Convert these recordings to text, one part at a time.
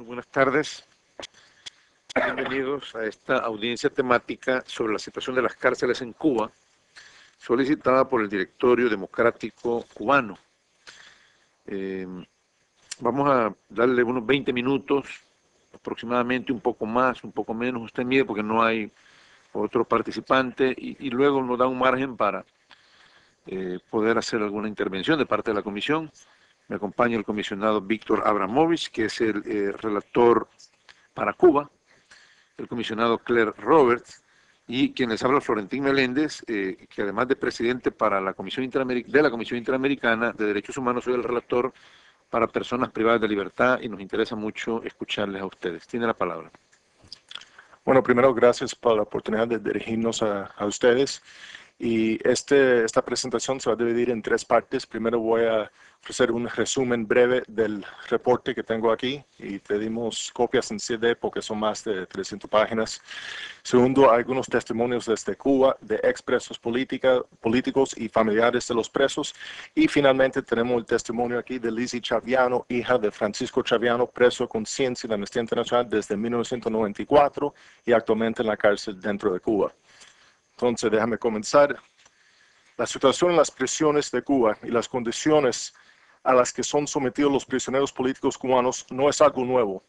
Muy buenas tardes. Bienvenidos a esta audiencia temática sobre la situación de las cárceles en Cuba, solicitada por el Directorio Democrático Cubano. Vamos a darle unos 20 minutos, aproximadamente, un poco más, un poco menos, usted mide porque no hay otro participante, y luego nos da un margen para poder hacer alguna intervención de parte de la comisión. Me acompaña el comisionado Víctor Abramovich, que es el relator para Cuba, el comisionado Claire Roberts, y quien les habla, Florentín Meléndez, que además de presidente para la Comisión Interamericana de Derechos Humanos, soy el relator para personas privadas de libertad, y nos interesa mucho escucharles a ustedes. Tiene la palabra. Bueno, primero, gracias por la oportunidad de dirigirnos a ustedes. Y esta presentación se va a dividir en tres partes. Primero voy a ofrecer un resumen breve del reporte que tengo aquí, y pedimos copias en CD porque son más de 300 páginas. Segundo, algunos testimonios desde Cuba de expresos políticos y familiares de los presos. Y finalmente tenemos el testimonio aquí de Lizzie Chaviano, hija de Francisco Chaviano, preso con ciencia de Amnistía Internacional desde 1994 y actualmente en la cárcel dentro de Cuba. Entonces, déjame comenzar. La situación en las prisiones de Cuba y las condiciones a las que son sometidos los prisioneros políticos cubanos no es algo nuevo.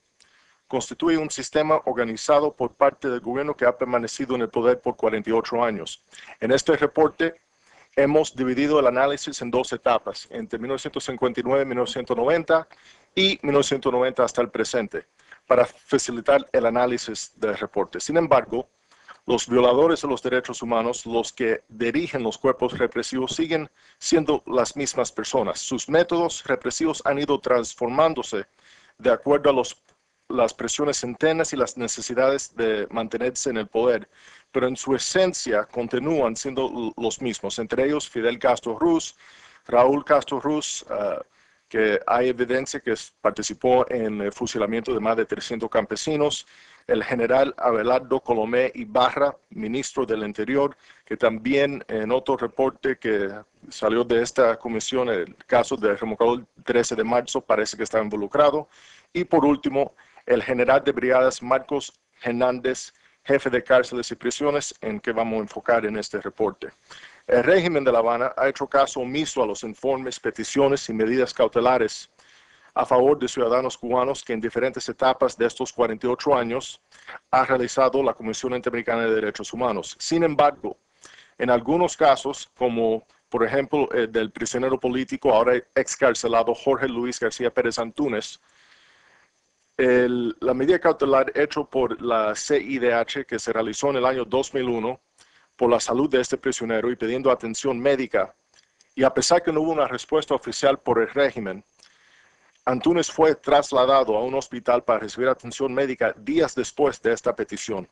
Constituye un sistema organizado por parte del gobierno que ha permanecido en el poder por 48 años. En este reporte hemos dividido el análisis en dos etapas, entre 1959 y 1990 y 1990 hasta el presente, para facilitar el análisis del reporte. Sin embargo, los violadores de los derechos humanos, los que dirigen los cuerpos represivos, siguen siendo las mismas personas. Sus métodos represivos han ido transformándose de acuerdo a las presiones internas y las necesidades de mantenerse en el poder, pero en su esencia continúan siendo los mismos, entre ellos Fidel Castro Ruz, Raúl Castro Ruz, que hay evidencia que participó en el fusilamiento de más de 300 campesinos, el general Abelardo Colomé Ibarra, ministro del Interior, que también en otro reporte que salió de esta comisión, el caso del remolcador 13 de marzo, parece que está involucrado. Y por último, el general de brigadas Marcos Hernández, jefe de cárceles y prisiones, en que vamos a enfocar en este reporte. El régimen de La Habana ha hecho caso omiso a los informes, peticiones y medidas cautelares a favor de ciudadanos cubanos que en diferentes etapas de estos 48 años ha realizado la Comisión Interamericana de Derechos Humanos. Sin embargo, en algunos casos, como por ejemplo el del prisionero político ahora excarcelado Jorge Luis García Pérez Antúnez, la medida cautelar hecha por la CIDH, que se realizó en el año 2001 por la salud de este prisionero y pidiendo atención médica, y a pesar que no hubo una respuesta oficial por el régimen, Antúnez fue trasladado a un hospital para recibir atención médica días después de esta petición.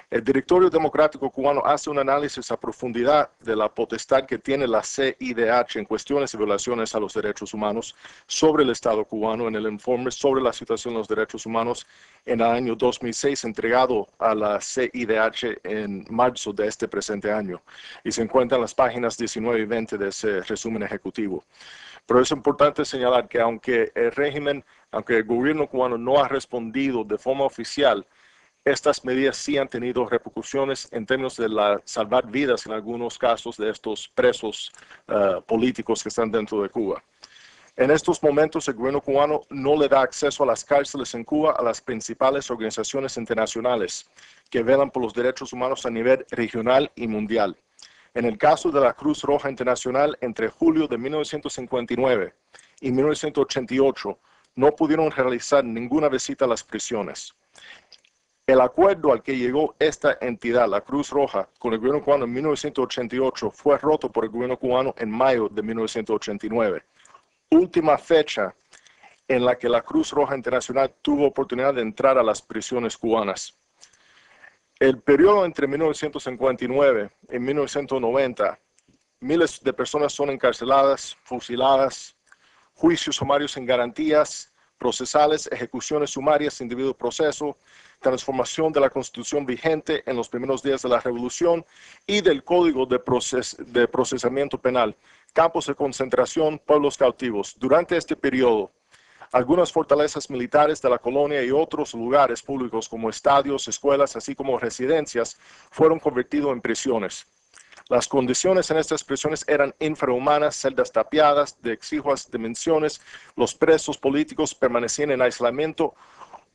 El Directorio Democrático Cubano hace un análisis a profundidad de la potestad que tiene la CIDH en cuestiones de violaciones a los derechos humanos sobre el Estado cubano en el informe sobre la situación de los derechos humanos en el año 2006, entregado a la CIDH en marzo de este presente año, y se encuentra en las páginas 19 y 20 de ese resumen ejecutivo. Pero es importante señalar que aunque el gobierno cubano no ha respondido de forma oficial, estas medidas sí han tenido repercusiones en términos de salvar vidas en algunos casos de estos presos políticos que están dentro de Cuba. En estos momentos, el gobierno cubano no le da acceso a las cárceles en Cuba a las principales organizaciones internacionales que velan por los derechos humanos a nivel regional y mundial. En el caso de la Cruz Roja Internacional, entre julio de 1959 y 1988, no pudieron realizar ninguna visita a las prisiones. El acuerdo al que llegó esta entidad, la Cruz Roja, con el gobierno cubano en 1988 fue roto por el gobierno cubano en mayo de 1989. Última fecha en la que la Cruz Roja Internacional tuvo oportunidad de entrar a las prisiones cubanas. El periodo entre 1959 y 1990, miles de personas son encarceladas, fusiladas, juicios sumarios sin garantías procesales, ejecuciones sumarias sin debido proceso, transformación de la Constitución vigente en los primeros días de la Revolución y del Código de Procesamiento Penal, campos de concentración, pueblos cautivos. Durante este periodo, Algunas fortalezas militares de la colonia y otros lugares públicos como estadios, escuelas, así como residencias, fueron convertidos en prisiones. Las condiciones en estas prisiones eran infrahumanas, celdas tapiadas, de exiguas dimensiones. Los presos políticos permanecían en aislamiento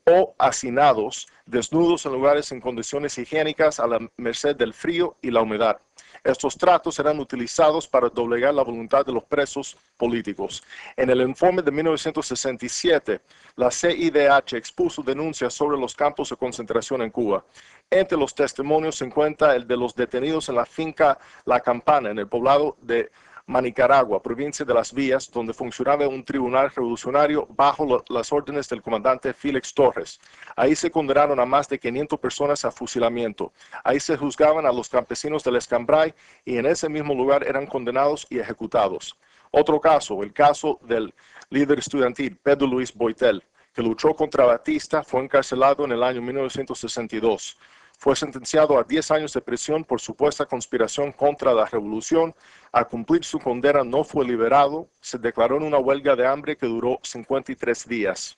o hacinados, desnudos en lugares en condiciones higiénicas a la merced del frío y la humedad. Estos tratos eran utilizados para doblegar la voluntad de los presos políticos. En el informe de 1967, la CIDH expuso denuncias sobre los campos de concentración en Cuba. Entre los testimonios se encuentra el de los detenidos en la finca La Campana, en el poblado de Manicaragua, provincia de Las Villas, donde funcionaba un tribunal revolucionario bajo las órdenes del comandante Félix Torres. Ahí se condenaron a más de 500 personas a fusilamiento. Ahí se juzgaban a los campesinos del Escambray y en ese mismo lugar eran condenados y ejecutados. Otro caso, el caso del líder estudiantil Pedro Luis Boitel, que luchó contra Batista, fue encarcelado en el año 1962. Fue sentenciado a 10 años de prisión por supuesta conspiración contra la revolución. Al cumplir su condena no fue liberado. Se declaró en una huelga de hambre que duró 53 días,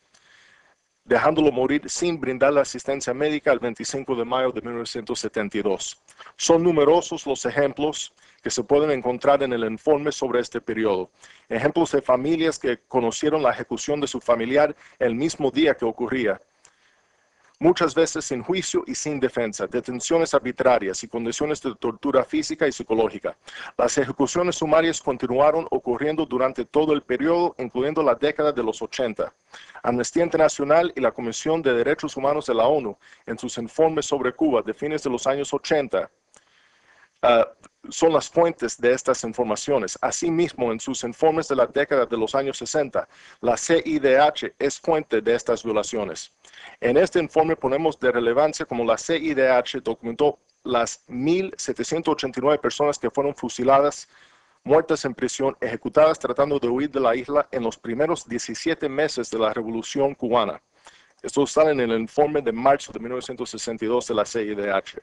dejándolo morir sin brindarle asistencia médica el 25 de mayo de 1972. Son numerosos los ejemplos que se pueden encontrar en el informe sobre este periodo. Ejemplos de familias que conocieron la ejecución de su familiar el mismo día que ocurría. Muchas veces sin juicio y sin defensa, detenciones arbitrarias y condiciones de tortura física y psicológica. Las ejecuciones sumarias continuaron ocurriendo durante todo el periodo, incluyendo la década de los 80. Amnistía Internacional y la Comisión de Derechos Humanos de la ONU, en sus informes sobre Cuba de fines de los años 80, son las fuentes de estas informaciones. Asimismo, en sus informes de la década de los años 60, la CIDH es fuente de estas violaciones. En este informe ponemos de relevancia como la CIDH documentó las 1.789 personas que fueron fusiladas, muertas en prisión, ejecutadas tratando de huir de la isla en los primeros 17 meses de la Revolución Cubana. Esto está en el informe de marzo de 1962 de la CIDH.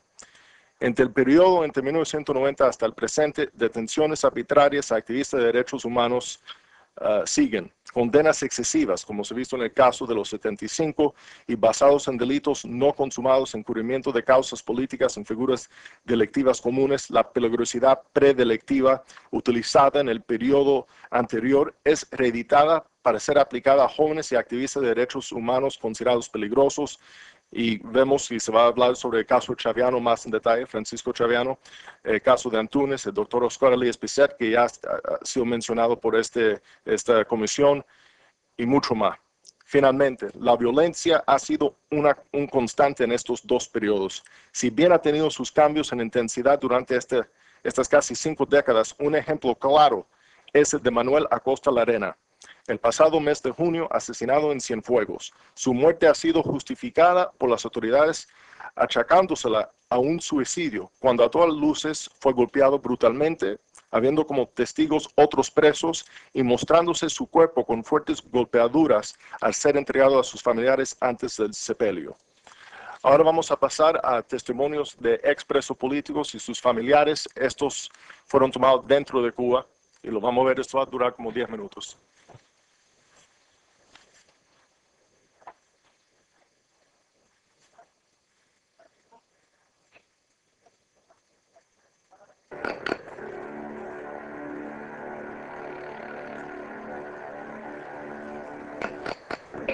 Entre el periodo entre 1990 hasta el presente, detenciones arbitrarias a activistas de derechos humanos siguen. Condenas excesivas, como se ha visto en el caso de los 75, y basados en delitos no consumados, encubrimiento de causas políticas en figuras delictivas comunes. La peligrosidad predelictiva utilizada en el periodo anterior es reeditada para ser aplicada a jóvenes y activistas de derechos humanos considerados peligrosos. Y vemos, y se va a hablar sobre el caso Chaviano más en detalle, Francisco Chaviano, el caso de Antunes, el doctor Oscar Elías Pizet, que ya ha sido mencionado por esta comisión, y mucho más. Finalmente, la violencia ha sido un constante en estos dos periodos. Si bien ha tenido sus cambios en intensidad durante estas casi 5 décadas, un ejemplo claro es el de Manuel Acosta Larena, el pasado mes de junio asesinado en Cienfuegos. Su muerte ha sido justificada por las autoridades achacándosela a un suicidio, cuando a todas luces fue golpeado brutalmente, habiendo como testigos otros presos y mostrándose su cuerpo con fuertes golpeaduras al ser entregado a sus familiares antes del sepelio. Ahora vamos a pasar a testimonios de expresos políticos y sus familiares. Estos fueron tomados dentro de Cuba y lo vamos a ver, esto va a durar como 10 minutos.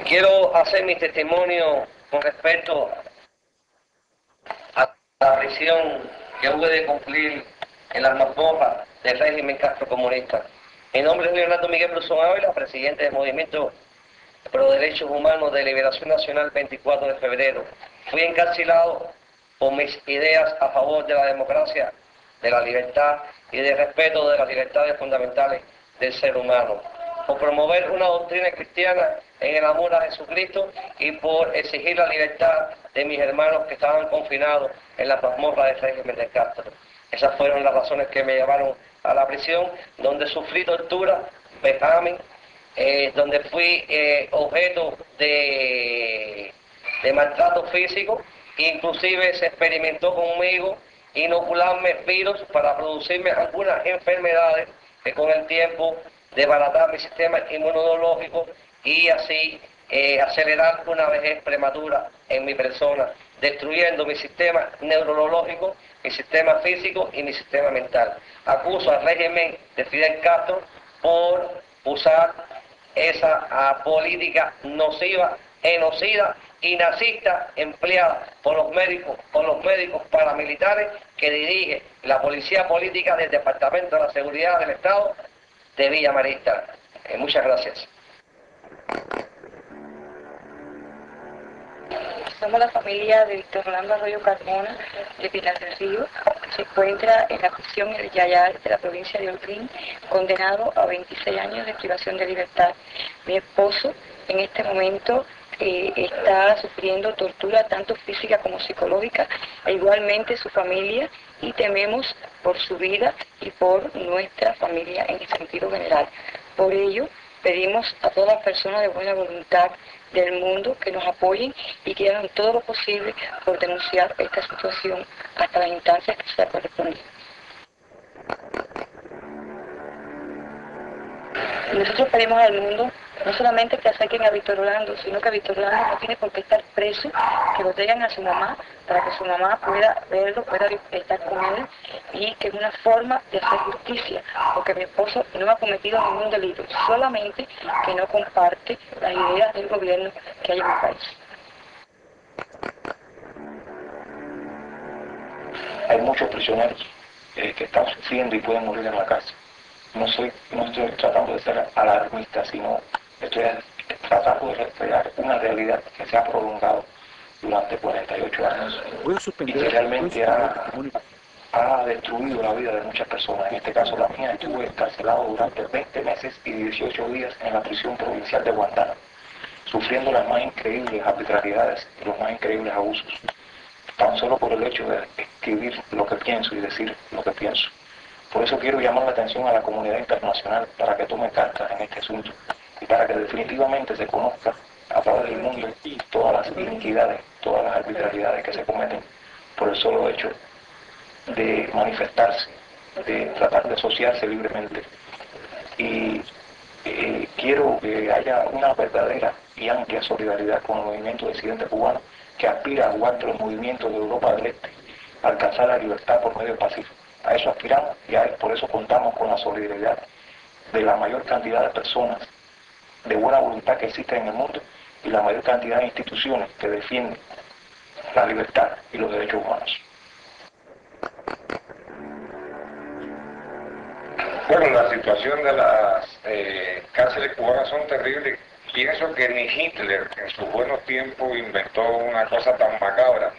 Quiero hacer mi testimonio con respecto a la prisión que hube de cumplir en las mazmorras del régimen castrocomunista. Mi nombre es Leonardo Miguel Brusón Ávila, presidente del Movimiento Pro Derechos Humanos de Liberación Nacional 24 de febrero. Fui encarcelado por mis ideas a favor de la democracia, de la libertad y del respeto de las libertades fundamentales del ser humano, por promover una doctrina cristiana en el amor a Jesucristo y por exigir la libertad de mis hermanos que estaban confinados en las mazmorras del régimen de Castro. Esas fueron las razones que me llevaron a la prisión, donde sufrí tortura, vejamen, donde fui objeto de maltrato físico. Inclusive se experimentó conmigo inocularme virus para producirme algunas enfermedades que con el tiempo desbarataron mi sistema inmunológico y así acelerar una vejez prematura en mi persona, destruyendo mi sistema neurológico, mi sistema físico y mi sistema mental. Acuso al régimen de Fidel Castro por usar esa política nociva, genocida y nazista empleada por los médicos paramilitares que dirige la policía política del Departamento de la Seguridad del Estado de Villa Marista. Muchas gracias. Somos la familia de Víctor Rolando Arroyo Carmona, de Pinar del Río, que se encuentra en la prisión El Yayal de la provincia de Holguín, condenado a 26 años de privación de libertad. Mi esposo en este momento está sufriendo tortura tanto física como psicológica, e igualmente su familia, y tememos por su vida y por nuestra familia en el sentido general. Por ello, pedimos a todas las personas de buena voluntad del mundo que nos apoyen y que hagan todo lo posible por denunciar esta situación hasta las instancias que sea correspondiente. Y nosotros pedimos al mundo no solamente que acerquen a Víctor Rolando, sino que Víctor Rolando no tiene por qué estar preso, que lo traigan a su mamá para que su mamá pueda verlo, pueda estar con él, y que es una forma de hacer justicia, porque mi esposo no ha cometido ningún delito, solamente que no comparte las ideas del gobierno que hay en el país. Hay muchos prisioneros que están sufriendo y pueden morir en la cárcel. No estoy tratando de ser alarmista, sino estoy tratando de reflejar una realidad que se ha prolongado durante 48 años y que realmente ha destruido la vida de muchas personas. En este caso la mía, estuve encarcelado durante 20 meses y 18 días en la prisión provincial de Guantánamo, sufriendo las más increíbles arbitrariedades y los más increíbles abusos, tan solo por el hecho de escribir lo que pienso y decir lo que pienso. Por eso quiero llamar la atención a la comunidad internacional para que tome cartas en este asunto y para que definitivamente se conozca a través del mundo todas las iniquidades, todas las arbitrariedades que se cometen por el solo hecho de manifestarse, de tratar de asociarse libremente. Y quiero que haya una verdadera y amplia solidaridad con el movimiento disidente cubano que aspira a jugar entre los movimientos de Europa del Este, a alcanzar la libertad por medio pacífico. A eso aspiramos y por eso contamos con la solidaridad de la mayor cantidad de personas de buena voluntad que existen en el mundo y la mayor cantidad de instituciones que defienden la libertad y los derechos humanos. Bueno, la situación de las cárceles cubanas son terribles. Pienso que ni Hitler en sus buenos tiempos inventó una cosa tan macabra,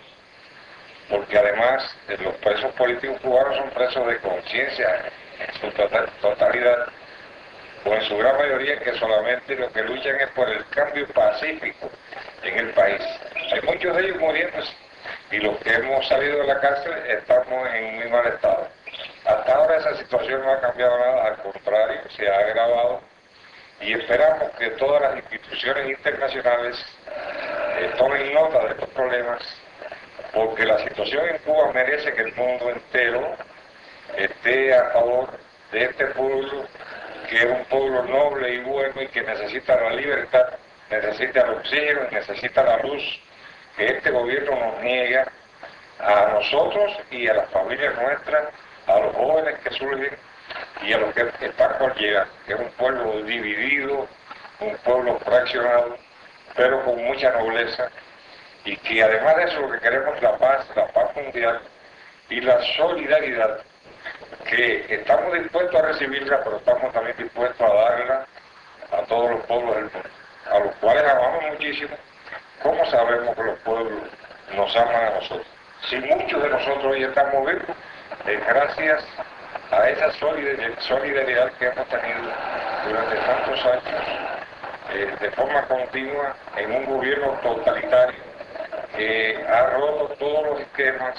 porque además los presos políticos cubanos son presos de conciencia en su totalidad, o en su gran mayoría, que solamente lo que luchan es por el cambio pacífico en el país. Hay muchos de ellos muriéndose, y los que hemos salido de la cárcel estamos en muy mal estado. Hasta ahora esa situación no ha cambiado nada, al contrario, se ha agravado, y esperamos que todas las instituciones internacionales tomen nota de estos problemas, porque la situación en Cuba merece que el mundo entero esté a favor de este pueblo, que es un pueblo noble y bueno y que necesita la libertad, necesita el oxígeno, necesita la luz que este gobierno nos niega a nosotros y a las familias nuestras, a los jóvenes que surgen y a los que están por llegar, que es un pueblo dividido, un pueblo fraccionado, pero con mucha nobleza, y que además de eso lo que queremos es la paz mundial y la solidaridad, que estamos dispuestos a recibirla, pero estamos también dispuestos a darla a todos los pueblos del mundo, a los cuales amamos muchísimo. ¿Cómo sabemos que los pueblos nos aman a nosotros? Si muchos de nosotros hoy estamos vivos, es gracias a esa solidaridad que hemos tenido durante tantos años, de forma continua, en un gobierno totalitario que ha roto todos los esquemas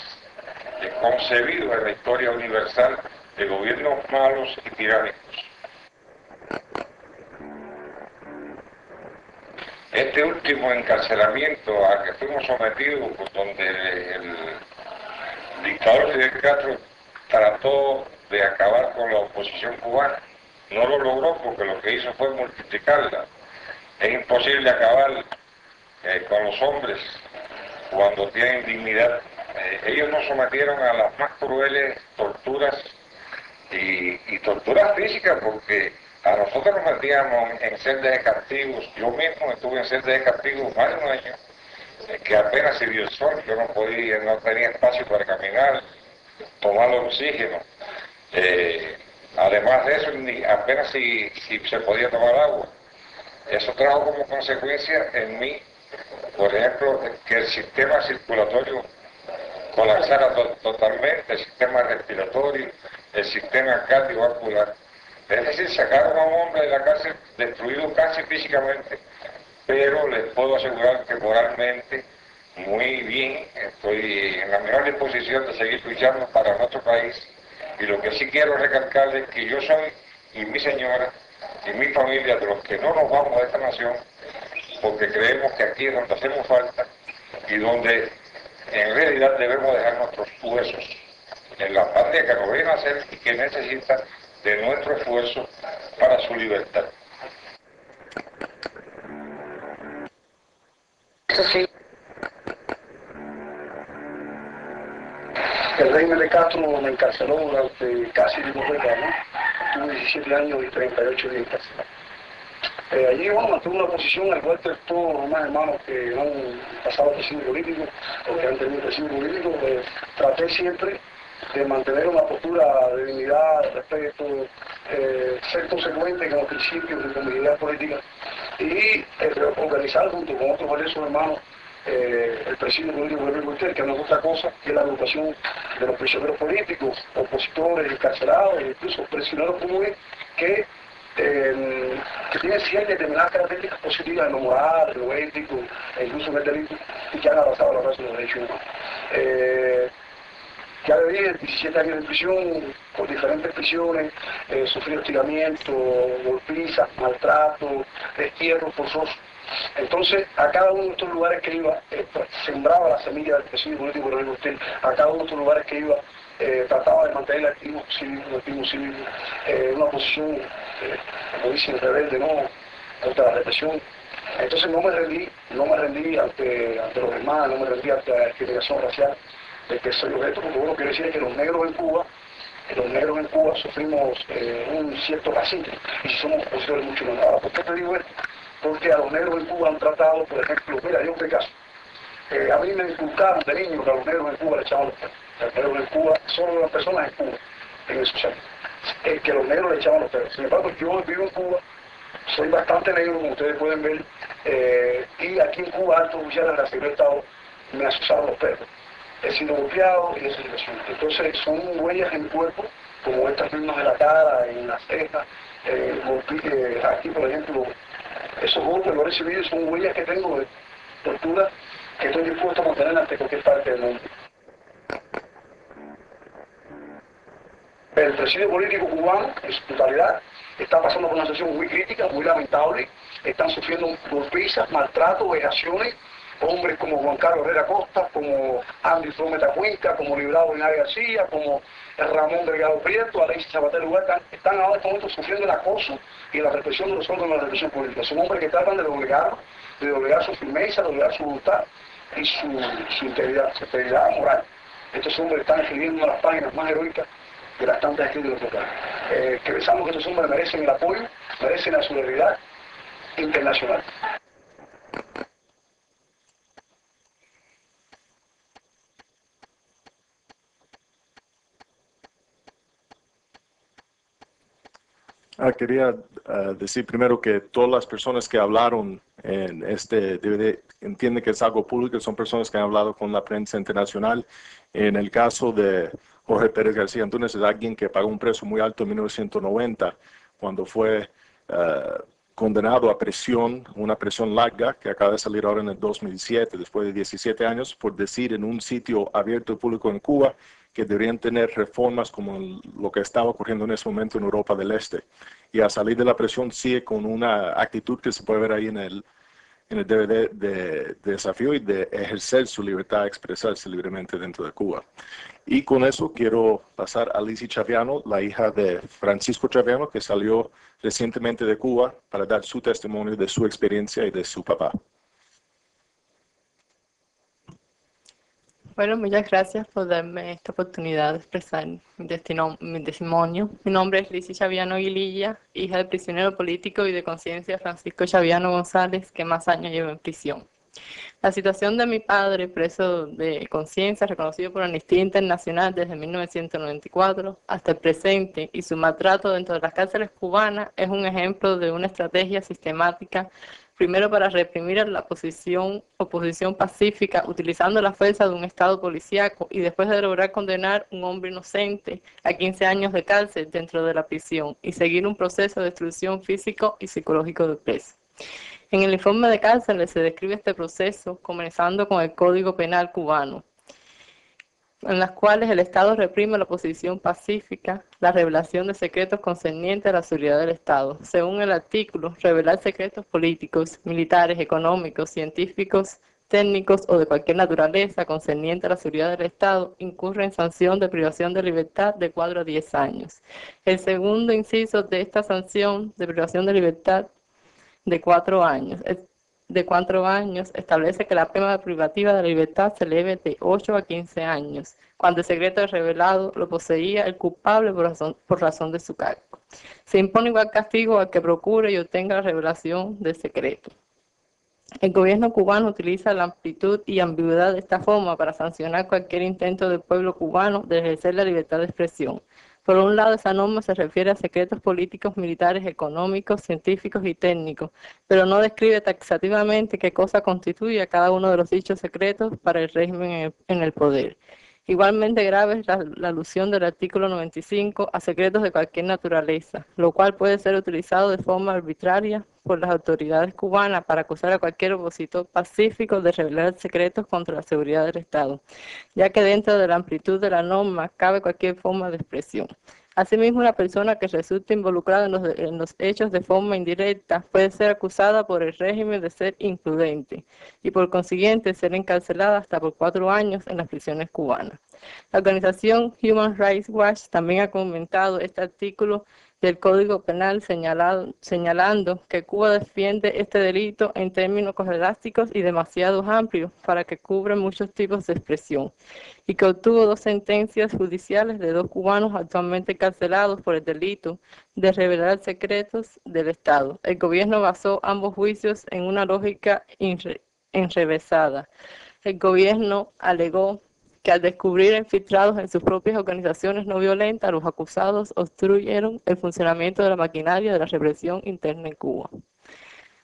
concebidos en la historia universal de gobiernos malos y tiránicos. Este último encarcelamiento al que fuimos sometidos, donde el dictador Fidel Castro trató de acabar con la oposición cubana, no lo logró porque lo que hizo fue multiplicarla. Es imposible acabar con los hombres cuando tienen dignidad. Ellos nos sometieron a las más crueles torturas y torturas físicas, porque a nosotros nos metíamos en celdas de castigos. Yo mismo estuve en celdas de castigos varios años, que apenas se vio el sol, yo no tenía espacio para caminar, tomar oxígeno. Además de eso, apenas si se podía tomar agua. Eso trajo como consecuencia en mí, por ejemplo, que el sistema circulatorio colapsara totalmente, el sistema respiratorio, el sistema cardiovascular. Es decir, sacaron a un hombre de la cárcel destruido casi físicamente, pero les puedo asegurar que moralmente muy bien, estoy en la mejor disposición de seguir luchando para nuestro país. Y lo que sí quiero recalcarles es que yo soy, y mi señora, y mi familia, de los que no nos vamos de esta nación, porque creemos que aquí es donde hacemos falta y donde en realidad debemos dejar nuestros huesos en la patria que nos viene a hacer y que necesita de nuestro esfuerzo para su libertad. El régimen de Castro me encarceló durante casi 10 décadas, ¿no? Tuve 17 años y 38 días. Allí, bueno, mantuve una posición, al igual que todos los demás hermanos que han pasado el presidio político o que han tenido el presidio político, traté siempre de mantener una postura de dignidad, de respeto, ser consecuente con los principios de comunidad política y organizar junto con otros valiosos hermanos el presidio político de Luis, que no es otra cosa que la agrupación de los prisioneros políticos, opositores, encarcelados e incluso prisioneros comunes que tienen ciertas determinadas características positivas en lo moral, en lo ético, e incluso en el delito, y que han abrazado la raza de los derechos humanos. Ya le dije, 17 años de prisión, por diferentes prisiones, sufrí hostigamiento, golpizas, maltrato, destierro forzoso. Entonces, a cada uno de estos lugares que iba, sembraba la semilla del presidio político de Rodrigo Ortega. A cada uno de estos lugares que iba, trataba de mantener el activismo civil, una posición, como dicen, rebelde, ¿no?, contra la represión. Entonces no me rendí ante los demás, no me rendí ante la discriminación racial de que soy objeto, porque bueno, quiero decir que los negros en Cuba sufrimos un cierto racismo y somos opositores mucho más. Ahora, ¿por qué te digo esto? Porque a los negros en Cuba han tratado, por ejemplo, mira, yo un caso. A mí me inculcaron de niño que a los negros en Cuba le echaban los perros. Los negros en Cuba, solo las personas en Cuba, en el social, que los negros le echaban los perros. Sin embargo, yo vivo en Cuba, soy bastante negro, como ustedes pueden ver, y aquí en Cuba altos oficiales de la Seguridad de Estado me asusaron los perros. He sido golpeado y esa situación. Entonces son huellas en mi cuerpo, como estas mismas de la cara, en las cejas, aquí por ejemplo, esos golpes que he recibido son huellas que tengo de tortura que estoy dispuesto a mantener ante cualquier parte del mundo. El presidio político cubano, en su totalidad, está pasando por una situación muy crítica, muy lamentable. Están sufriendo golpizas, maltratos, vejaciones. Hombres como Juan Carlos Herrera Costa, como Andy Flometa Cuenca, como Librado Linares García, como Ramón Delgado Prieto, Alexis Zapatero Huerta, están ahora en este momento sufriendo el acoso y la represión de los órganos de la represión política. Son hombres que tratan de doblegar su firmeza, de doblegar su voluntad y su integridad moral. Estos hombres están escribiendo las páginas más heroicas de las tantas escritas de los que pensamos que estos hombres merecen el apoyo, merecen la solidaridad internacional. Quería decir primero que todas las personas que hablaron en este DVD entienden que es algo público, son personas que han hablado con la prensa internacional. En el caso de Jorge Pérez García Antúnez, es alguien que pagó un precio muy alto en 1990 cuando fue condenado a prisión, una prisión larga que acaba de salir ahora en el 2007, después de 17 años, por decir en un sitio abierto y público en Cuba que deberían tener reformas como lo que estaba ocurriendo en ese momento en Europa del Este. Y a salir de la prisión sigue con una actitud que se puede ver ahí en en el deber de desafío y de ejercer su libertad, expresarse libremente dentro de Cuba. Y con eso quiero pasar a Lizzie Chaviano, la hija de Francisco Chaviano, que salió recientemente de Cuba para dar su testimonio de su experiencia y de su papá. Bueno, muchas gracias por darme esta oportunidad de expresar mi testimonio. Mi nombre es Lizzie Chaviano Guililla, hija del prisionero político y de conciencia Francisco Chaviano González, que más años lleva en prisión. La situación de mi padre, preso de conciencia, reconocido por Amnistía Internacional desde 1994 hasta el presente, y su maltrato dentro de las cárceles cubanas es un ejemplo de una estrategia sistemática, primero para reprimir a la oposición pacífica, utilizando la fuerza de un Estado policíaco, y después de lograr condenar a un hombre inocente a 15 años de cárcel dentro de la prisión, y seguir un proceso de destrucción físico y psicológico del preso. En el informe de cárceles se describe este proceso, comenzando con el Código Penal cubano, en las cuales el Estado reprime la oposición pacífica, la revelación de secretos concernientes a la seguridad del Estado. Según el artículo, revelar secretos políticos, militares, económicos, científicos, técnicos o de cualquier naturaleza concerniente a la seguridad del Estado incurre en sanción de privación de libertad de 4 a 10 años. El segundo inciso de esta sanción de privación de libertad de 4 años establece que la pena privativa de la libertad se eleve de 8 a 15 años, cuando el secreto revelado lo poseía el culpable por razón de su cargo. Se impone igual castigo al que procure y obtenga la revelación del secreto. El gobierno cubano utiliza la amplitud y ambigüedad de esta forma para sancionar cualquier intento del pueblo cubano de ejercer la libertad de expresión. Por un lado, esa norma se refiere a secretos políticos, militares, económicos, científicos y técnicos, pero no describe taxativamente qué cosa constituye a cada uno de los dichos secretos para el régimen en el poder. Igualmente grave es la alusión del artículo 95 a secretos de cualquier naturaleza, lo cual puede ser utilizado de forma arbitraria por las autoridades cubanas para acusar a cualquier opositor pacífico de revelar secretos contra la seguridad del Estado, ya que dentro de la amplitud de la norma cabe cualquier forma de expresión. Asimismo, una persona que resulte involucrada en los hechos de forma indirecta puede ser acusada por el régimen de ser imprudente y por consiguiente ser encarcelada hasta por 4 años en las prisiones cubanas. La organización Human Rights Watch también ha comentado este artículo del Código Penal señalando que Cuba defiende este delito en términos elásticos y demasiado amplios para que cubra muchos tipos de expresión, y que obtuvo 2 sentencias judiciales de 2 cubanos actualmente encarcelados por el delito de revelar secretos del Estado. El gobierno basó ambos juicios en una lógica enrevesada. El gobierno alegó que al descubrir infiltrados en sus propias organizaciones no violentas, los acusados obstruyeron el funcionamiento de la maquinaria de la represión interna en Cuba.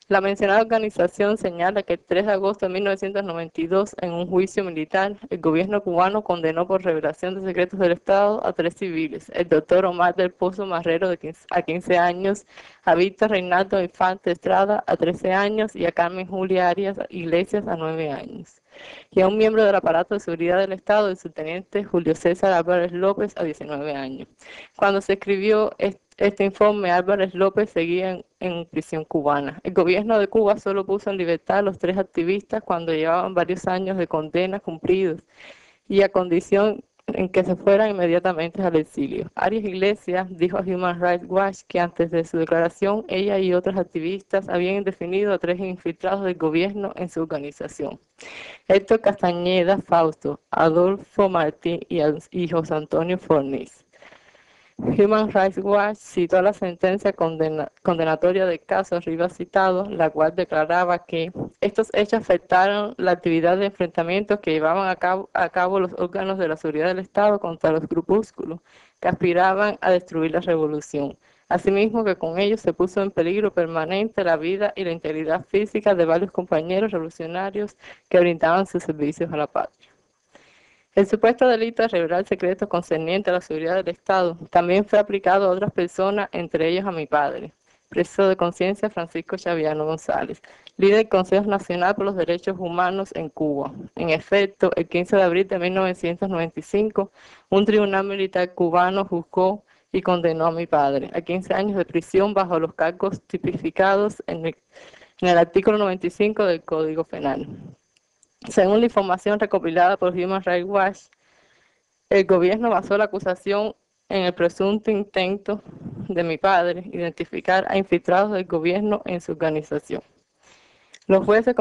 La mencionada organización señala que el 3 de agosto de 1992, en un juicio militar, el gobierno cubano condenó por revelación de secretos del Estado a 3 civiles, el doctor Omar del Pozo Marrero a 15 años, a Víctor Reinaldo Infante Estrada a 13 años y a Carmen Julia Arias Iglesias a 9 años. Y a un miembro del aparato de seguridad del Estado, el subteniente Julio César Álvarez López, a 19 años. Cuando se escribió este informe, Álvarez López seguía en prisión cubana. El gobierno de Cuba solo puso en libertad a los 3 activistas cuando llevaban varios años de condena cumplidos y a condición en que se fueran inmediatamente al exilio. Arias Iglesias dijo a Human Rights Watch que antes de su declaración, ella y otros activistas habían definido a 3 infiltrados del gobierno en su organización: Héctor Castañeda Fausto, Adolfo Martín y José Antonio Fornis. Human Rights Watch citó la sentencia condenatoria del caso arriba citado, la cual declaraba que estos hechos afectaron la actividad de enfrentamientos que llevaban a cabo los órganos de la seguridad del Estado contra los grupúsculos que aspiraban a destruir la revolución. Asimismo que con ellos se puso en peligro permanente la vida y la integridad física de varios compañeros revolucionarios que brindaban sus servicios a la patria. El supuesto delito de revelar secretos concernientes a la seguridad del Estado también fue aplicado a otras personas, entre ellos a mi padre, preso de conciencia Francisco Chaviano González, líder del Consejo Nacional por los Derechos Humanos en Cuba. En efecto, el 15 de abril de 1995, un tribunal militar cubano juzgó y condenó a mi padre a 15 años de prisión bajo los cargos tipificados en en el artículo 95 del Código Penal. Según la información recopilada por Human Rights Watch, el gobierno basó la acusación en el presunto intento de mi padre identificar a infiltrados del gobierno en su organización. Los jueces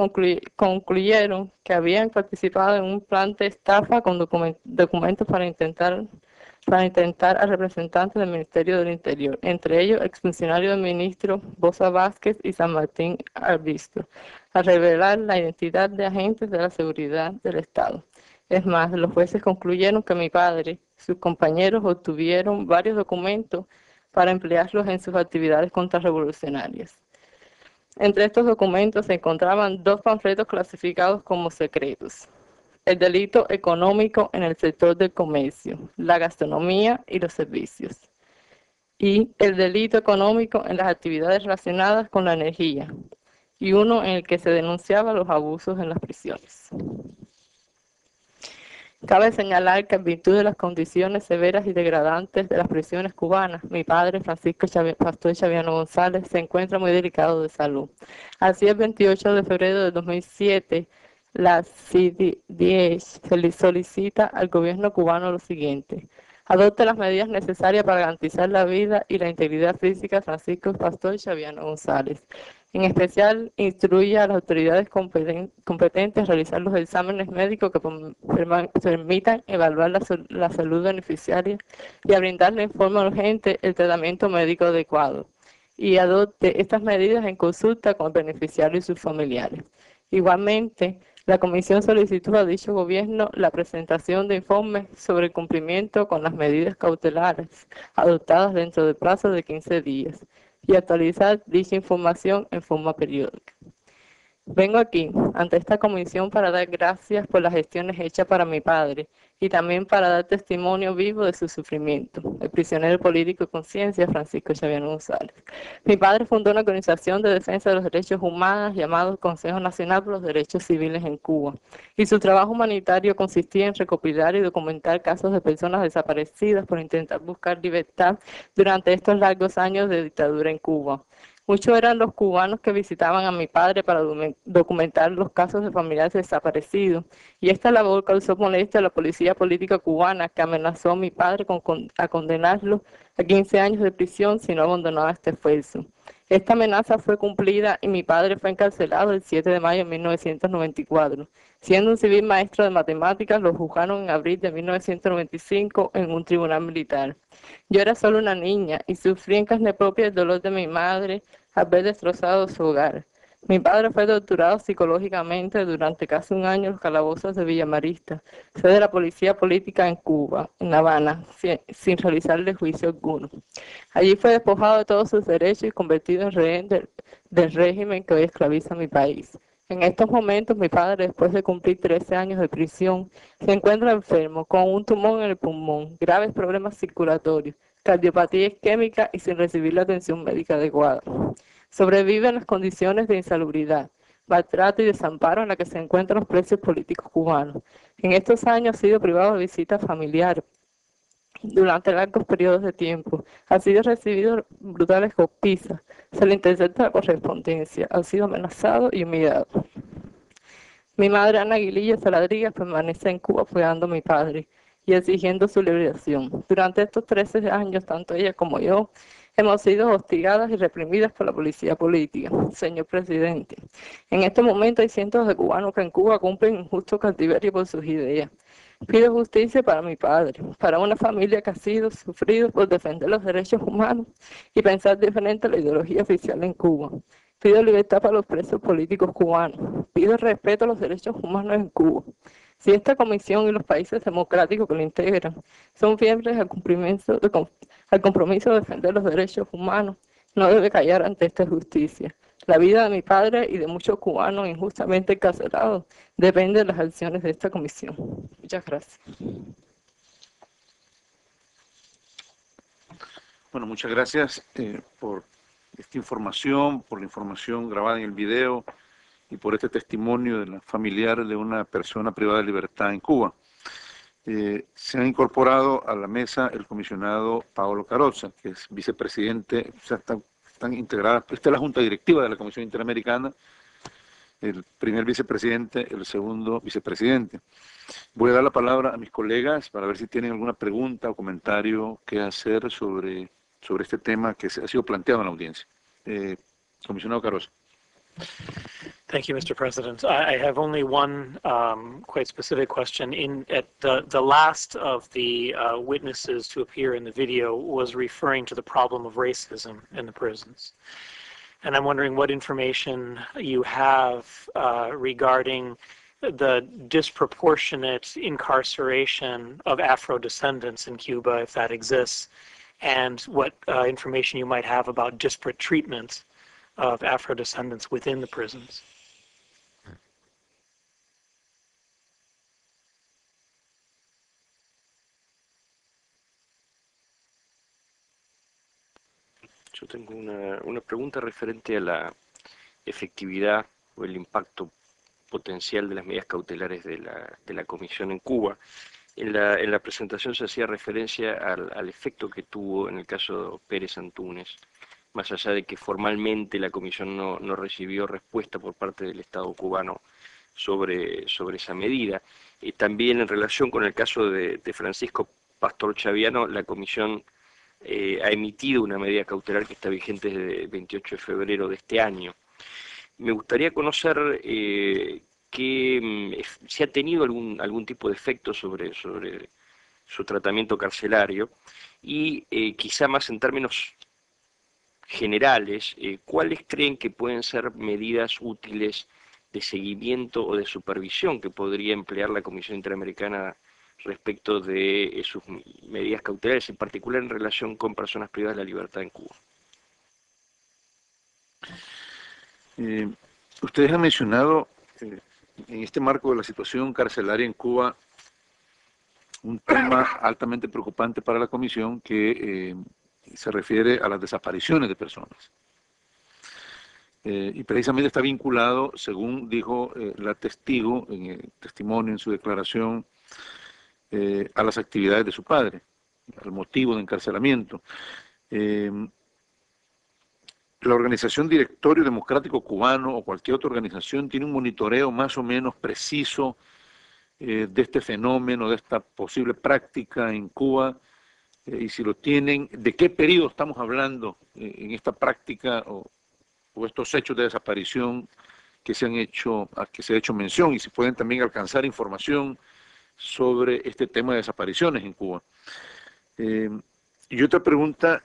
concluyeron que habían participado en un plan de estafa con documentos para intentar a representantes del Ministerio del Interior, entre ellos exfuncionarios del ministro Bosa Vázquez y San Martín Arbistro, a revelar la identidad de agentes de la seguridad del Estado. Es más, los jueces concluyeron que mi padre y sus compañeros obtuvieron varios documentos para emplearlos en sus actividades contrarrevolucionarias. Entre estos documentos se encontraban 2 panfletos clasificados como secretos: el delito económico en el sector del comercio, la gastronomía y los servicios, y el delito económico en las actividades relacionadas con la energía, y uno en el que se denunciaba los abusos en las prisiones. Cabe señalar que en virtud de las condiciones severas y degradantes de las prisiones cubanas, mi padre, Francisco Pastor Chaviano González, se encuentra muy delicado de salud. Así, el 28 de febrero de 2007, la CIDH solicita al gobierno cubano lo siguiente: adopte las medidas necesarias para garantizar la vida y la integridad física de Francisco Pastor Chaviano González. En especial, instruye a las autoridades competentes a realizar los exámenes médicos que permitan evaluar la salud beneficiaria y a brindarle en forma urgente el tratamiento médico adecuado. Y adopte estas medidas en consulta con el beneficiario y sus familiares. Igualmente, la Comisión solicitó a dicho gobierno la presentación de informes sobre el cumplimiento con las medidas cautelares adoptadas dentro del plazo de 15 días y actualizar dicha información en forma periódica. Vengo aquí, ante esta comisión, para dar gracias por las gestiones hechas para mi padre y también para dar testimonio vivo de su sufrimiento, el prisionero político de conciencia Francisco Chaviano González. Mi padre fundó una organización de defensa de los derechos humanos llamado Consejo Nacional por los Derechos Civiles en Cuba, y su trabajo humanitario consistía en recopilar y documentar casos de personas desaparecidas por intentar buscar libertad durante estos largos años de dictadura en Cuba. Muchos eran los cubanos que visitaban a mi padre para documentar los casos de familiares desaparecidos, y esta labor causó molestia a la policía política cubana, que amenazó a mi padre a condenarlo a 15 años de prisión si no abandonaba este esfuerzo. Esta amenaza fue cumplida y mi padre fue encarcelado el 7 de mayo de 1994. Siendo un civil maestro de matemáticas, lo juzgaron en abril de 1995 en un tribunal militar. Yo era solo una niña y sufrí en carne propia el dolor de mi madre al ver destrozado su hogar. Mi padre fue torturado psicológicamente durante casi un año en los calabozos de Villamarista, sede de la policía política en Cuba, en La Habana, sin realizarle juicio alguno. Allí fue despojado de todos sus derechos y convertido en rehén del régimen que hoy esclaviza a mi país. En estos momentos, mi padre, después de cumplir 13 años de prisión, se encuentra enfermo, con un tumor en el pulmón, graves problemas circulatorios, cardiopatía isquémica y sin recibir la atención médica adecuada. Sobrevive en las condiciones de insalubridad, maltrato y desamparo en las que se encuentran los presos políticos cubanos. En estos años ha sido privado de visitas familiares durante largos periodos de tiempo. Ha sido recibido brutales golpizas, se le intercepta la correspondencia, ha sido amenazado y humillado. Mi madre, Ana Aguililla Saladrigas, permanece en Cuba apoyando a mi padre y exigiendo su liberación. Durante estos 13 años, tanto ella como yo hemos sido hostigadas y reprimidas por la policía política. Señor presidente, en estos momentos hay cientos de cubanos que en Cuba cumplen injusto cautiverio por sus ideas. Pido justicia para mi padre, para una familia que ha sido sufrido por defender los derechos humanos y pensar diferente a la ideología oficial en Cuba. Pido libertad para los presos políticos cubanos. Pido respeto a los derechos humanos en Cuba. Si esta comisión y los países democráticos que la integran son fieles al compromiso de defender los derechos humanos, no debe callar ante esta justicia. La vida de mi padre y de muchos cubanos injustamente encarcelados depende de las acciones de esta comisión. Muchas gracias. Bueno, muchas gracias por esta información, por la información grabada en el video y por este testimonio de la familiar de una persona privada de libertad en Cuba. Se ha incorporado a la mesa el comisionado Paolo Carozza, que es vicepresidente, o sea, está están integradas. Esta es la junta directiva de la Comisión Interamericana, el primer vicepresidente, el segundo vicepresidente. Voy a dar la palabra a mis colegas para ver si tienen alguna pregunta o comentario que hacer sobre este tema que ha sido planteado en la audiencia. Comisionado Carrozza. Thank you, Mr. President. I have only one quite specific question. At the last of the witnesses to appear in the video was referring to the problem of racism in the prisons. And I'm wondering what information you have regarding the disproportionate incarceration of Afro-descendants in Cuba, if that exists, and what information you might have about disparate treatment of Afro-descendants within the prisons. Yo tengo una pregunta referente a la efectividad o el impacto potencial de las medidas cautelares de la Comisión en Cuba. En la presentación se hacía referencia al efecto que tuvo en el caso Pérez Antúnez, más allá de que formalmente la Comisión no recibió respuesta por parte del Estado cubano sobre esa medida. También en relación con el caso de Francisco Pastor Chaviano, la Comisión ha emitido una medida cautelar que está vigente desde el 28 de febrero de este año. Me gustaría conocer si ha tenido algún tipo de efecto sobre su tratamiento carcelario y quizá más en términos generales, ¿cuáles creen que pueden ser medidas útiles de seguimiento o de supervisión que podría emplear la Comisión Interamericana respecto de sus medidas cautelares, en particular en relación con personas privadas de la libertad en Cuba? Ustedes han mencionado en este marco de la situación carcelaria en Cuba un tema altamente preocupante para la Comisión que se refiere a las desapariciones de personas. Y precisamente está vinculado, según dijo la testigo en el testimonio, en su declaración, a las actividades de su padre, al motivo de encarcelamiento. La organización Directorio Democrático Cubano o cualquier otra organización tiene un monitoreo más o menos preciso de este fenómeno, de esta posible práctica en Cuba, y si lo tienen, ¿de qué periodo estamos hablando en esta práctica o estos hechos de desaparición que se ha hecho mención, y si pueden también alcanzar información sobre este tema de desapariciones en Cuba? Y otra pregunta,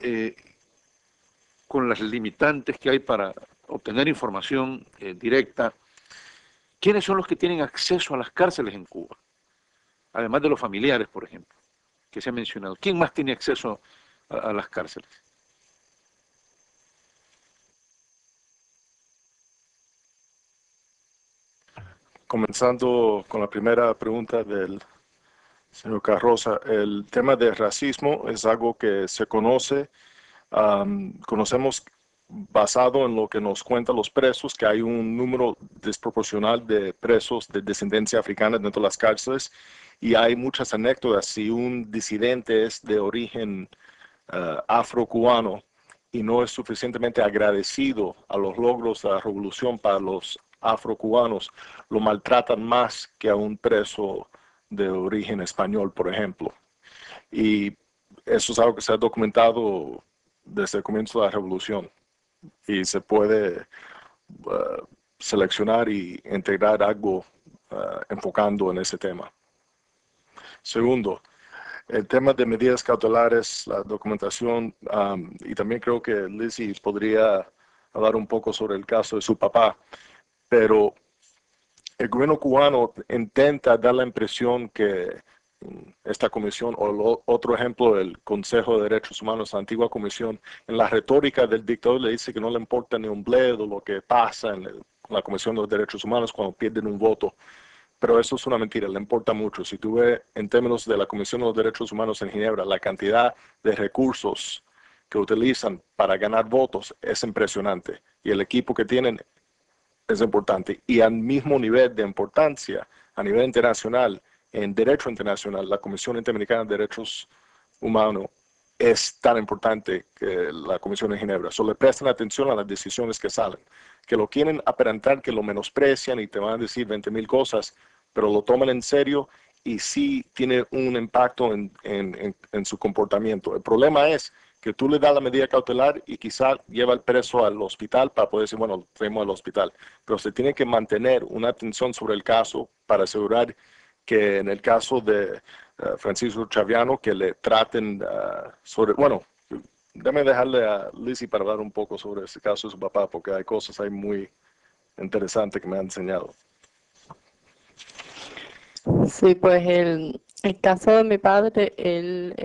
con las limitantes que hay para obtener información directa, ¿quiénes son los que tienen acceso a las cárceles en Cuba? Además de los familiares, por ejemplo, que se ha mencionado. ¿Quién más tiene acceso a las cárceles? Comenzando con la primera pregunta del señor Carrozza, el tema del racismo es algo que se conoce, conocemos basado en lo que nos cuentan los presos, que hay un número desproporcional de presos de descendencia africana dentro de las cárceles, y hay muchas anécdotas. Si un disidente es de origen afrocubano y no es suficientemente agradecido a los logros de la revolución para los afrocubanos, lo maltratan más que a un preso de origen español, por ejemplo. Y eso es algo que se ha documentado desde el comienzo de la revolución, y se puede seleccionar y integrar algo enfocando en ese tema. Segundo, el tema de medidas cautelares, la documentación, y también creo que Lizzie podría hablar un poco sobre el caso de su papá, pero el gobierno cubano intenta dar la impresión que esta comisión, o otro ejemplo, el Consejo de Derechos Humanos, la antigua comisión, en la retórica del dictador le dice que no le importa ni un bledo lo que pasa en la Comisión de los Derechos Humanos cuando pierden un voto. Pero eso es una mentira, le importa mucho. Si tú ves en términos de la Comisión de los Derechos Humanos en Ginebra, la cantidad de recursos que utilizan para ganar votos es impresionante. Y el equipo que tienen es importante. Y al mismo nivel de importancia, a nivel internacional, en derecho internacional, la Comisión Interamericana de Derechos Humanos es tan importante que la Comisión de Ginebra. Solo le prestan atención a las decisiones que salen. Que lo quieren aparentar, que lo menosprecian y te van a decir 20,000 cosas, pero lo toman en serio y sí tiene un impacto en su comportamiento. El problema es que tú le das la medida cautelar y quizá lleva el preso al hospital para poder decir, bueno, lo traemos al hospital. Pero se tiene que mantener una atención sobre el caso para asegurar que en el caso de Francisco Chaviano, que le traten sobre, bueno, déjame dejarle a Lizzie para hablar un poco sobre ese caso de su papá, porque hay cosas ahí muy interesantes que me han enseñado. Sí, pues el caso de mi padre, él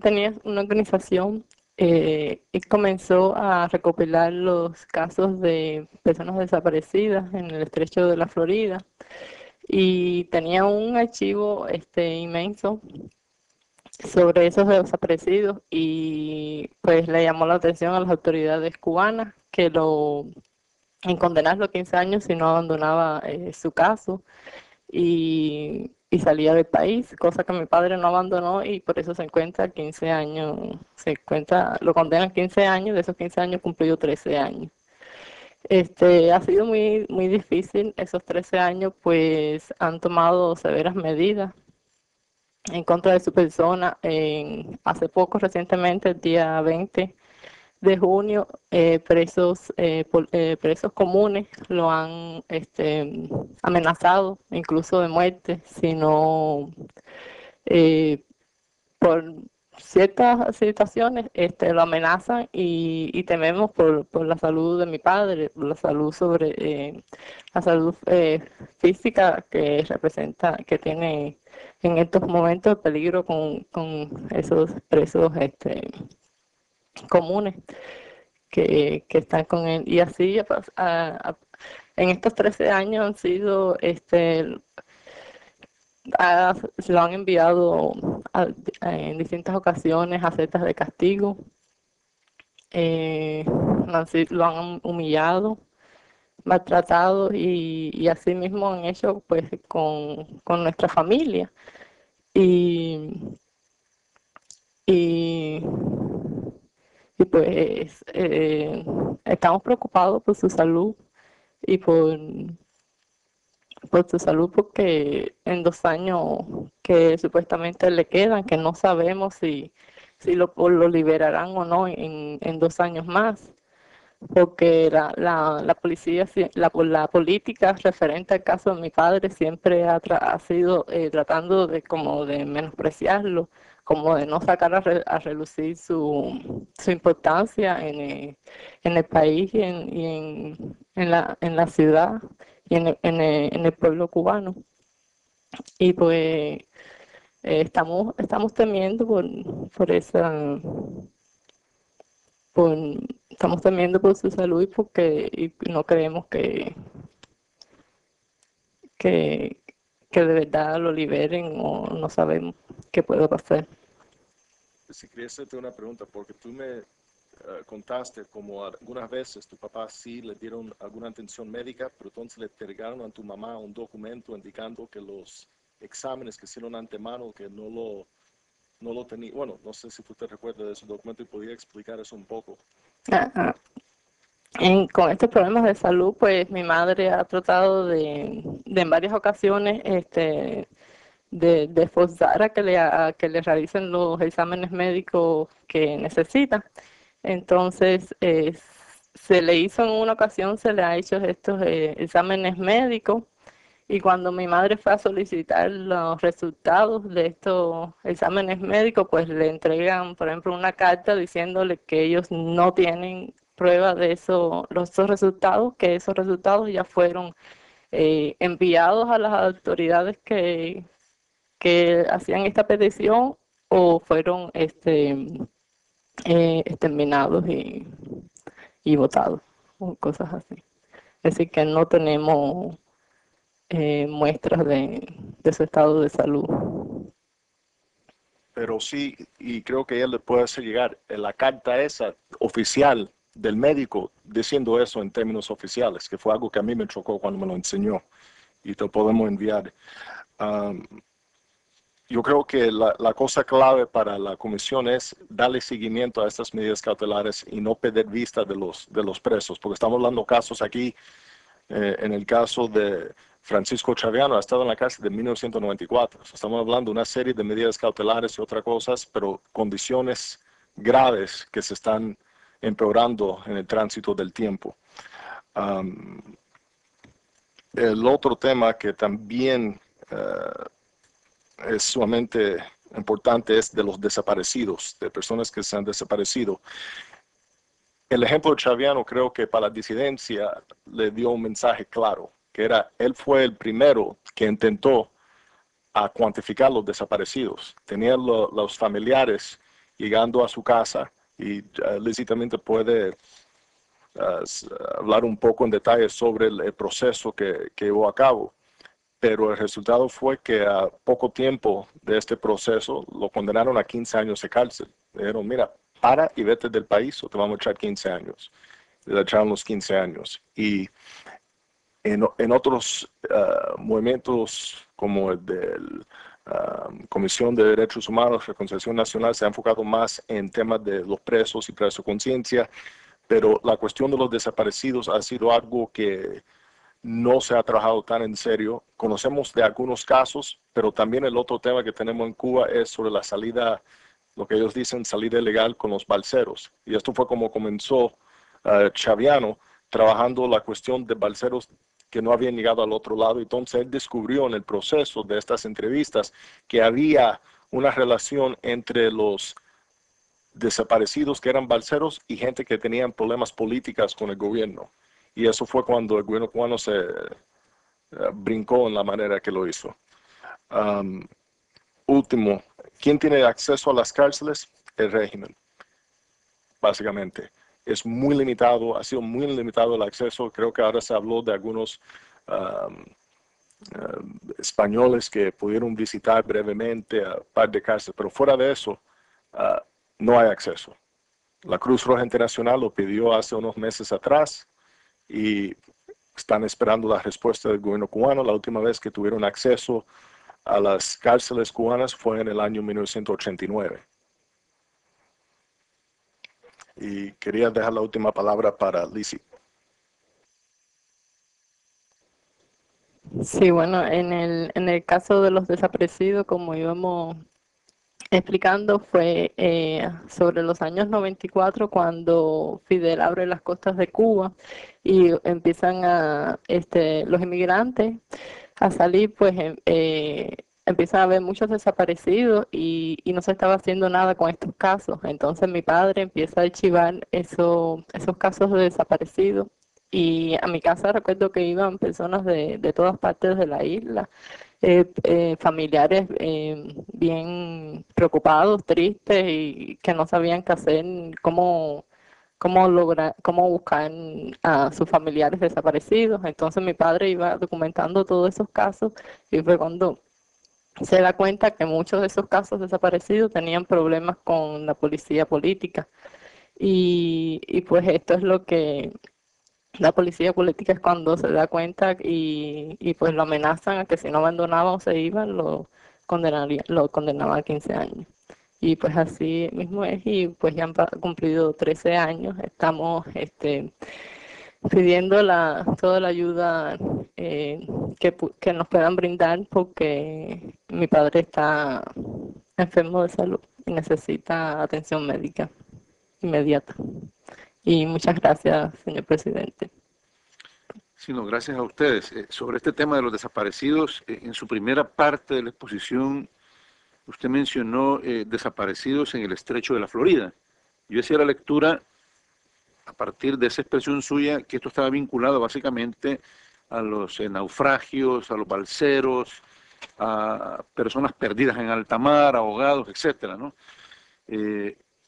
tenía una organización y comenzó a recopilar los casos de personas desaparecidas en el estrecho de la Florida y tenía un archivo inmenso sobre esos desaparecidos y pues le llamó la atención a las autoridades cubanas que en condenarlo a 15 años si no abandonaba su caso y salía del país, cosa que mi padre no abandonó y por eso se encuentra 15 años, lo condenan 15 años, de esos 15 años cumplió 13 años. Ha sido muy, muy difícil, esos 13 años pues han tomado severas medidas en contra de su persona. Hace poco, recientemente, el día 20 de junio, presos comunes lo han amenazado, incluso de muerte, sino por ciertas situaciones lo amenazan y tememos por la salud de mi padre, por la salud la salud física que representa, que tiene en estos momentos el peligro con esos presos comunes que están con él. Y así pues, en estos 13 años han sido lo han enviado en distintas ocasiones a celdas de castigo, lo han humillado, maltratado y así mismo han hecho pues con nuestra familia y pues estamos preocupados por su salud y por su salud porque en 2 años que supuestamente le quedan, que no sabemos si lo liberarán o no en 2 años más, porque la policía, la política referente al caso de mi padre siempre ha sido tratando de como de menospreciarlo, como de no sacar a relucir su importancia en el país y en la ciudad y en el pueblo cubano. Y pues estamos temiendo por esa, estamos temiendo por su salud y no creemos que de verdad lo liberen o no sabemos qué puede pasar. Si quería hacerte una pregunta, porque tú me contaste como algunas veces tu papá sí le dieron alguna atención médica, pero entonces le entregaron a tu mamá un documento indicando que los exámenes que hicieron antemano, que no lo tenía. Bueno, no sé si tú te recuerdas de ese documento y podía explicar eso un poco. Con estos problemas de salud, pues mi madre ha tratado de en varias ocasiones de forzar a que le realicen los exámenes médicos que necesita. Entonces, se le hizo en una ocasión, se le ha hecho estos exámenes médicos y cuando mi madre fue a solicitar los resultados de estos exámenes médicos, pues le entregan, por ejemplo, una carta diciéndole que ellos no tienen prueba de esos resultados, que esos resultados ya fueron enviados a las autoridades que hacían esta petición o fueron exterminados y votados, o cosas así. Es decir, que no tenemos muestras de su estado de salud. Pero sí, y creo que ella le puede hacer llegar la carta esa oficial del médico diciendo eso en términos oficiales, que fue algo que a mí me chocó cuando me lo enseñó y te lo podemos enviar. yo creo que la cosa clave para la comisión es darle seguimiento a estas medidas cautelares y no perder vista de los presos, porque estamos hablando de casos aquí, en el caso de Francisco Chaviano, ha estado en la cárcel de 1994. Estamos hablando de una serie de medidas cautelares y otras cosas, pero condiciones graves que se están empeorando en el tránsito del tiempo. El otro tema que también es sumamente importante es de los desaparecidos, de personas que se han desaparecido. El ejemplo de Chaviano creo que para la disidencia le dio un mensaje claro, que era, él fue el primero que intentó a cuantificar los desaparecidos. Tenía los familiares llegando a su casa y lícitamente puede hablar un poco en detalle sobre el proceso que llevó a cabo. Pero el resultado fue que a poco tiempo de este proceso lo condenaron a 15 años de cárcel. Le dijeron, mira, para y vete del país o te vamos a echar 15 años. Le echaron los 15 años. Y en otros movimientos como el de Comisión de Derechos Humanos, Reconciliación Nacional, se ha enfocado más en temas de los presos y presos de conciencia, pero la cuestión de los desaparecidos ha sido algo que no se ha trabajado tan en serio. Conocemos de algunos casos, pero también el otro tema que tenemos en Cuba es sobre la salida, lo que ellos dicen salida ilegal con los balseros. Y esto fue como comenzó Chaviano, trabajando la cuestión de balseros que no habían llegado al otro lado. Entonces él descubrió en el proceso de estas entrevistas que había una relación entre los desaparecidos que eran balseros y gente que tenían problemas políticos con el gobierno. Y eso fue cuando el gobierno cubano se brincó en la manera que lo hizo. Último, ¿quién tiene acceso a las cárceles? El régimen, básicamente. Es muy limitado, ha sido muy limitado el acceso. Creo que ahora se habló de algunos españoles que pudieron visitar brevemente a un par de cárceles, pero fuera de eso, no hay acceso. La Cruz Roja Internacional lo pidió hace unos meses atrás y están esperando la respuesta del gobierno cubano. La última vez que tuvieron acceso a las cárceles cubanas fue en el año 1989. Y quería dejar la última palabra para Lizzie. Sí, bueno, en el caso de los desaparecidos, como íbamos explicando, fue sobre los años 94 cuando Fidel abre las costas de Cuba y empiezan los inmigrantes a salir, pues empiezan a haber muchos desaparecidos y no se estaba haciendo nada con estos casos. Entonces mi padre empieza a archivar esos casos de desaparecidos. Y a mi casa recuerdo que iban personas de todas partes de la isla, familiares bien preocupados, tristes y que no sabían qué hacer, cómo buscar a sus familiares desaparecidos. Entonces mi padre iba documentando todos esos casos y fue cuando se da cuenta que muchos de esos casos desaparecidos tenían problemas con la policía política. Y pues esto es lo que la policía política es cuando se da cuenta y pues lo amenazan a que si no abandonaba o se iban, lo condenaban a 15 años. Y pues así mismo es, y pues ya han cumplido 13 años. Estamos pidiendo toda la ayuda que nos puedan brindar porque mi padre está enfermo de salud y necesita atención médica inmediata. Y muchas gracias, señor presidente. Sí, no, gracias a ustedes. Sobre este tema de los desaparecidos, en su primera parte de la exposición, usted mencionó desaparecidos en el estrecho de la Florida. Yo hacía la lectura a partir de esa expresión suya que esto estaba vinculado básicamente a los naufragios, a los balseros, a personas perdidas en alta mar, ahogados, etcétera, ¿no?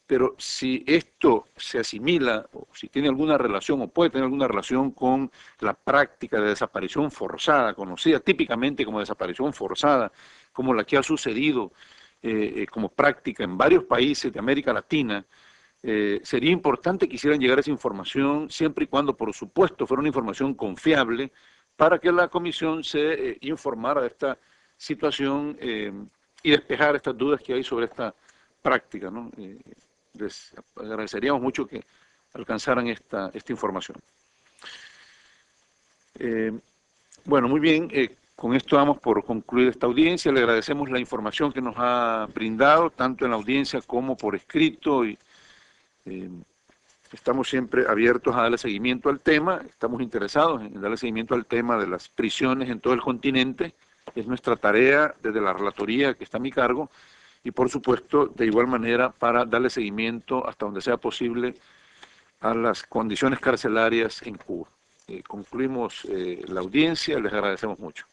Pero si esto se asimila, o si tiene alguna relación, o puede tener alguna relación con la práctica de desaparición forzada, conocida típicamente como desaparición forzada, como la que ha sucedido como práctica en varios países de América Latina, sería importante que hicieran llegar esa información, siempre y cuando, por supuesto, fuera una información confiable, para que la comisión se informara de esta situación y despejar estas dudas que hay sobre esta práctica, ¿no? Les agradeceríamos mucho que alcanzaran esta información. Bueno, muy bien, con esto damos por concluir esta audiencia. Le agradecemos la información que nos ha brindado, tanto en la audiencia como por escrito, y estamos siempre abiertos a darle seguimiento al tema. Estamos interesados en darle seguimiento al tema de las prisiones en todo el continente. Es nuestra tarea desde la relatoría que está a mi cargo, y por supuesto, de igual manera, para darle seguimiento hasta donde sea posible a las condiciones carcelarias en Cuba. Concluimos la audiencia, les agradecemos mucho.